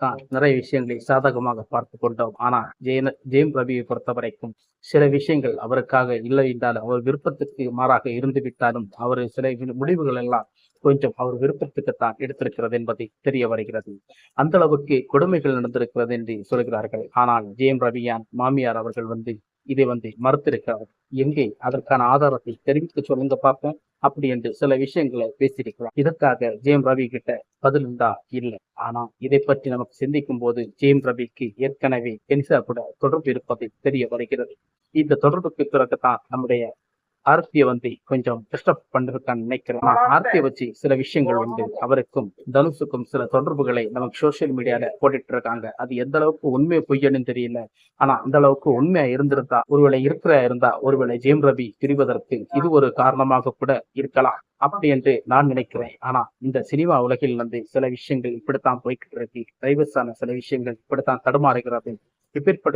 தான் நிறைய விஷயங்களை சாதகமாக பார்த்து கொண்டோம். ஆனா ஜெயம் ரவியை பொறுத்த வரைக்கும் சில விஷயங்கள் அவருக்காக இல்லை என்றாலும், அவர் விருப்பத்துக்கு மாறாக இருந்து விட்டாலும், அவர் சில முடிவுகள் எல்லாம் கொஞ்சம் அவர் விருப்பத்துக்குத்தான் எடுத்திருக்கிறது என்பதை தெரிய வருகிறது. அந்த அளவுக்கு கொடுமைகள் நடந்திருக்கிறது என்று சொல்கிறார்கள். ஆனால் ஜெயம் ரவியான் மாமியார் அவர்கள் இதை மறுத்திருக்கிறார். எங்கே அதற்கான ஆதாரத்தை தெரிவித்து சொல்லுங்க பார்ப்போம் அப்படி என்று சில விஷயங்களை பேசியிருக்கிறார். இதற்காக ஜெயம் ரவி கிட்ட பதில் உண்டா? இல்லை. ஆனா இதை பற்றி நமக்கு சிந்திக்கும் போது ஜெயம் ரவிக்கு ஏற்கனவே கெனிசா கூட தொடர்பு இருப்பதை தெரிய வருகிறது. இந்த தொடர்புக்கு பிறகுதான் நம்முடைய ஆர்த்தியை கொஞ்சம் டிஸ்டர்ப் பண்ணிருக்கான்னு நினைக்கிறேன். ஆர்த்தியை வச்சு சில விஷயங்கள் அவருக்கும் தனுஷுக்கும் சில தொடர்புகளை நமக்கு சோசியல் மீடியால போட்டுட்டு இருக்காங்க. அது எந்த அளவுக்கு உண்மை பொய்யன்னு தெரியல. ஆனா அந்த அளவுக்கு உண்மையா இருந்திருந்தா, ஒருவேளை ஜெயம் ரவி பிரிவதற்கு இது ஒரு காரணமாக கூட இருக்கலாம் அப்படி என்று நான் நினைக்கிறேன். ஆனா இந்த சினிமா உலகில் சில விஷயங்கள் இப்படித்தான் போய்கிட்டு இருக்கு. டைவர்ஸான சில விஷயங்கள் இப்படித்தான் தடுமாறுகிறது. இப்பேற்பட்ட